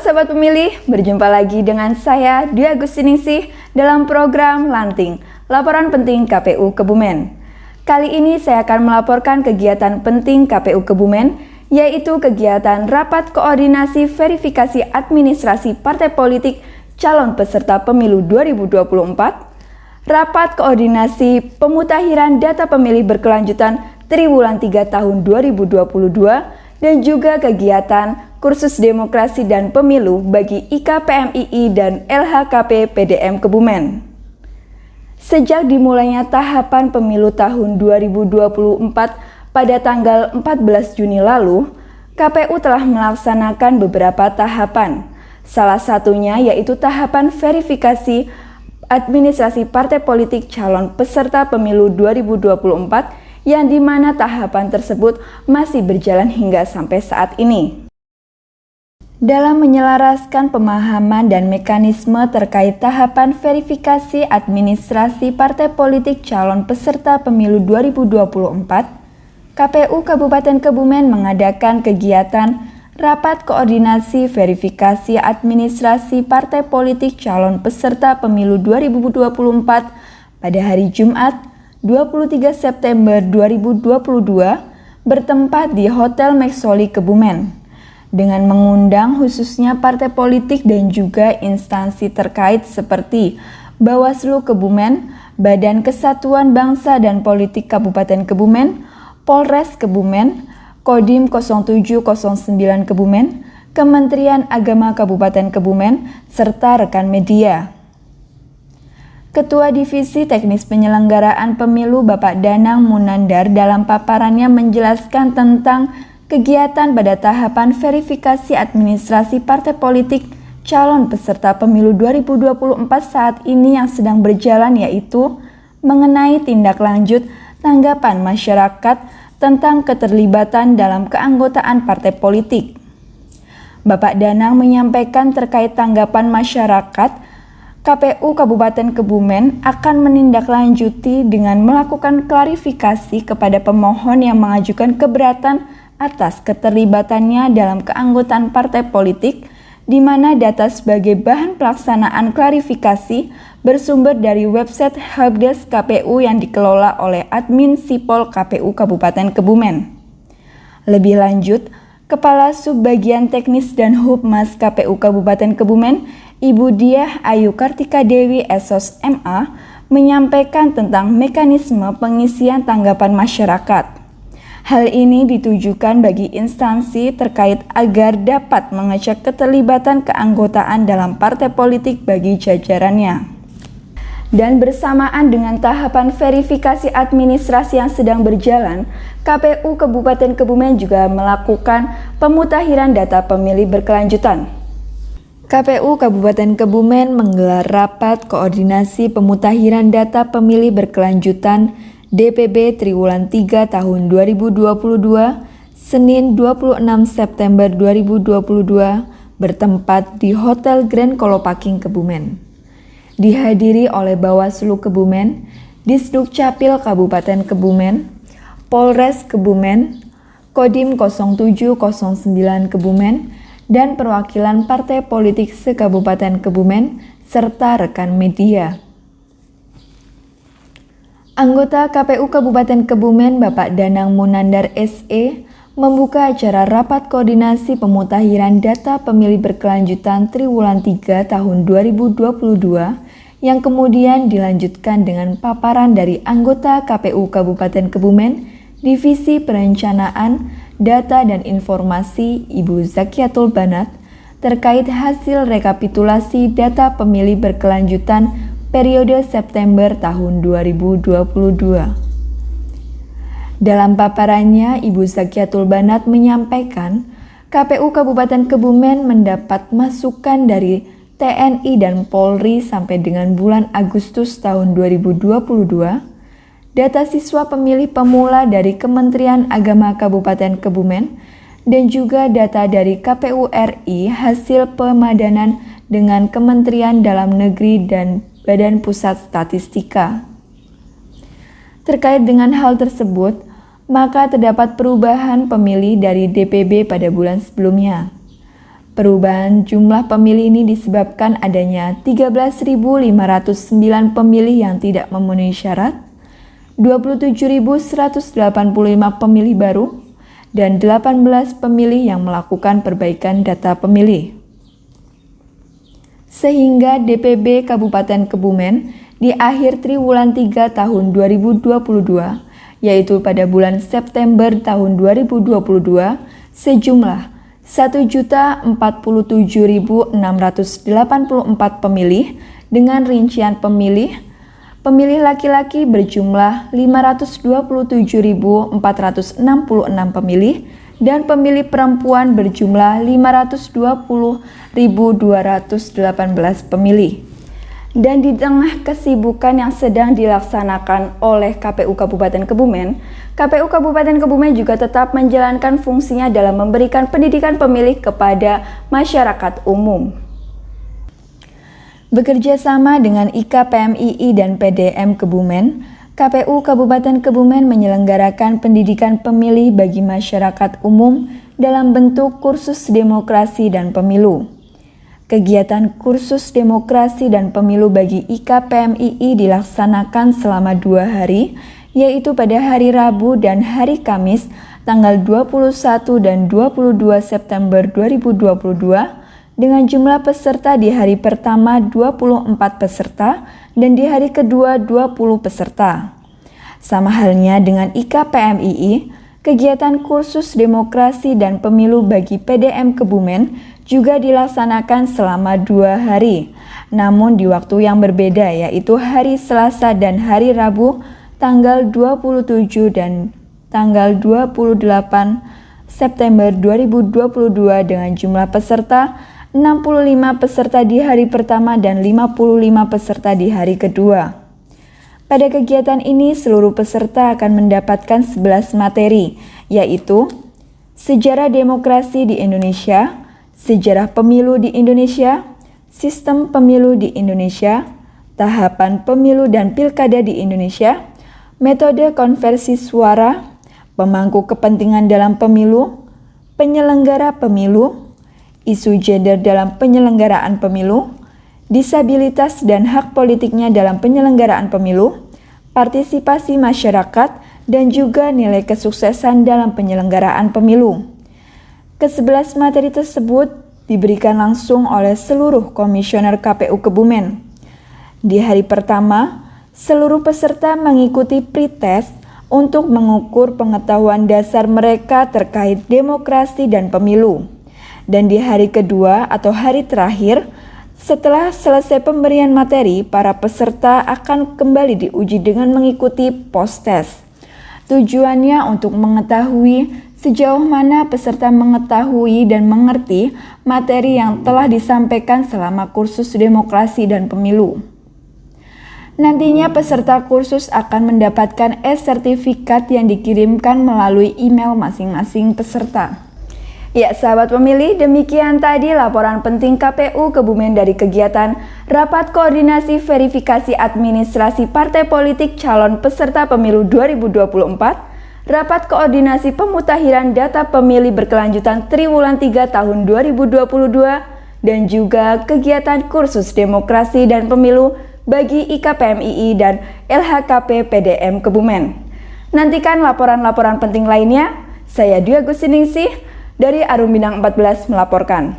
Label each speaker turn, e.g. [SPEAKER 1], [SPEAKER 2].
[SPEAKER 1] Sobat Pemilih, berjumpa lagi dengan saya Dwi Agustiningsih dalam program Lanting, Laporan Penting KPU Kebumen. Kali ini saya akan melaporkan kegiatan penting KPU Kebumen, yaitu kegiatan Rapat Koordinasi Verifikasi Administrasi Partai Politik Calon Peserta Pemilu 2024, Rapat Koordinasi Pemutakhiran Data Pemilih Berkelanjutan Triwulan 3 tahun 2022, dan juga kegiatan Kursus Demokrasi dan Pemilu bagi IKPMII dan LHKP PDM Kebumen. Sejak dimulainya tahapan pemilu tahun 2024 pada tanggal 14 Juni lalu, KPU telah melaksanakan beberapa tahapan. Salah satunya yaitu tahapan verifikasi administrasi partai politik calon peserta pemilu 2024 yang dimana tahapan tersebut masih berjalan hingga sampai saat ini. Dalam menyelaraskan pemahaman dan mekanisme terkait tahapan verifikasi administrasi partai politik calon peserta pemilu 2024, KPU Kabupaten Kebumen mengadakan kegiatan Rapat Koordinasi Verifikasi Administrasi Partai Politik Calon Peserta Pemilu 2024 pada hari Jumat 23 September 2022 bertempat di Hotel Maxoli Kebumen dengan mengundang khususnya partai politik dan juga instansi terkait seperti Bawaslu Kebumen, Badan Kesatuan Bangsa dan Politik Kabupaten Kebumen, Polres Kebumen, Kodim 0709 Kebumen, Kementerian Agama Kabupaten Kebumen, serta rekan media. Ketua Divisi Teknis Penyelenggaraan Pemilu Bapak Danang Munandar dalam paparannya menjelaskan tentang kegiatan pada tahapan verifikasi administrasi partai politik calon peserta pemilu 2024 saat ini yang sedang berjalan, yaitu mengenai tindak lanjut tanggapan masyarakat tentang keterlibatan dalam keanggotaan partai politik. Bapak Danang menyampaikan terkait tanggapan masyarakat, KPU Kabupaten Kebumen akan menindaklanjuti dengan melakukan klarifikasi kepada pemohon yang mengajukan keberatan atas keterlibatannya dalam keanggotaan partai politik, di mana data sebagai bahan pelaksanaan klarifikasi bersumber dari website Helpdesk KPU yang dikelola oleh admin Sipol KPU Kabupaten Kebumen. Lebih lanjut, Kepala Subbagian Teknis dan Hubmas KPU Kabupaten Kebumen, Ibu Diah Ayu Kartika Dewi SOS MA, menyampaikan tentang mekanisme pengisian tanggapan masyarakat. Hal ini ditujukan bagi instansi terkait agar dapat mengecek keterlibatan keanggotaan dalam partai politik bagi jajarannya. Dan bersamaan dengan tahapan verifikasi administrasi yang sedang berjalan, KPU Kabupaten Kebumen juga melakukan pemutakhiran data pemilih berkelanjutan. KPU Kabupaten Kebumen menggelar rapat koordinasi pemutakhiran data pemilih berkelanjutan DPB Triwulan 3 tahun 2022, Senin 26 September 2022, bertempat di Hotel Grand Kolopaking Kebumen. Dihadiri oleh Bawaslu Kebumen, Disduk Capil Kabupaten Kebumen, Polres Kebumen, Kodim 0709 Kebumen, dan perwakilan partai politik se-Kabupaten Kebumen, serta rekan media. Anggota KPU Kabupaten Kebumen Bapak Danang Munandar SE membuka acara Rapat Koordinasi Pemutakhiran Data Pemilih Berkelanjutan Triwulan 3 tahun 2022 yang kemudian dilanjutkan dengan paparan dari anggota KPU Kabupaten Kebumen, Divisi Perencanaan, Data dan Informasi Ibu Zakiatul Banat terkait hasil rekapitulasi data pemilih berkelanjutan periode September tahun 2022. Dalam paparannya, Ibu Zakiatul Banat menyampaikan KPU Kabupaten Kebumen mendapat masukan dari TNI dan Polri sampai dengan bulan Agustus tahun 2022, data siswa pemilih pemula dari Kementerian Agama Kabupaten Kebumen, dan juga data dari KPU RI hasil pemadanan dengan Kementerian Dalam Negeri dan Badan Pusat Statistika. Terkait dengan hal tersebut, maka terdapat perubahan pemilih dari DPB pada bulan sebelumnya. Perubahan jumlah pemilih ini disebabkan adanya 13.509 pemilih yang tidak memenuhi syarat, 27.185 pemilih baru, dan 18 pemilih yang melakukan perbaikan data pemilih. Sehingga DPB Kabupaten Kebumen di akhir triwulan 3 tahun 2022, yaitu pada bulan September tahun 2022, sejumlah 1.047.684 pemilih dengan rincian pemilih laki-laki berjumlah 527.466 pemilih dan pemilih perempuan berjumlah 520.218 pemilih. Dan di tengah kesibukan yang sedang dilaksanakan oleh KPU Kabupaten Kebumen, KPU Kabupaten Kebumen juga tetap menjalankan fungsinya dalam memberikan pendidikan pemilih kepada masyarakat umum. Bekerja sama dengan IKPMII dan PDM Kebumen, KPU Kabupaten Kebumen menyelenggarakan pendidikan pemilih bagi masyarakat umum dalam bentuk kursus demokrasi dan pemilu. Kegiatan kursus demokrasi dan pemilu bagi IKPMII dilaksanakan selama 2 hari, yaitu pada hari Rabu dan hari Kamis, tanggal 21 dan 22 September 2022, dengan jumlah peserta di hari pertama 24 peserta dan di hari kedua 20 peserta. Sama halnya dengan IKPMII, kegiatan kursus demokrasi dan pemilu bagi PDM Kebumen juga dilaksanakan selama 2 hari, namun di waktu yang berbeda, yaitu hari Selasa dan hari Rabu tanggal 27 dan tanggal 28 September 2022 dengan jumlah peserta 65 peserta di hari pertama dan 55 peserta di hari kedua. Pada kegiatan ini seluruh peserta akan mendapatkan 11 materi, yaitu Sejarah Demokrasi di Indonesia, Sejarah Pemilu di Indonesia, Sistem Pemilu di Indonesia, Tahapan Pemilu dan Pilkada di Indonesia, Metode Konversi Suara, Pemangku Kepentingan dalam Pemilu, Penyelenggara Pemilu, Isu gender dalam penyelenggaraan pemilu, disabilitas dan hak politiknya dalam penyelenggaraan pemilu, partisipasi masyarakat, dan juga nilai kesuksesan dalam penyelenggaraan pemilu. Ke-11 materi tersebut diberikan langsung oleh seluruh komisioner KPU Kebumen. Di hari pertama, seluruh peserta mengikuti pretest untuk mengukur pengetahuan dasar mereka terkait demokrasi dan pemilu. Dan di hari kedua atau hari terakhir, setelah selesai pemberian materi, para peserta akan kembali diuji dengan mengikuti post-test. Tujuannya untuk mengetahui sejauh mana peserta mengetahui dan mengerti materi yang telah disampaikan selama kursus demokrasi dan pemilu. Nantinya peserta kursus akan mendapatkan e-sertifikat yang dikirimkan melalui email masing-masing peserta. Ya, sahabat pemilih, demikian tadi laporan penting KPU Kebumen dari kegiatan Rapat Koordinasi Verifikasi Administrasi Partai Politik Calon Peserta Pemilu 2024, Rapat Koordinasi Pemutakhiran Data Pemilih Berkelanjutan Triwulan 3 tahun 2022, dan juga kegiatan kursus demokrasi dan pemilu bagi IKPMII dan LHKP PDM Kebumen. Nantikan laporan-laporan penting lainnya. Saya Dwi Agus Siningsih dari Arum Bintang 14 melaporkan.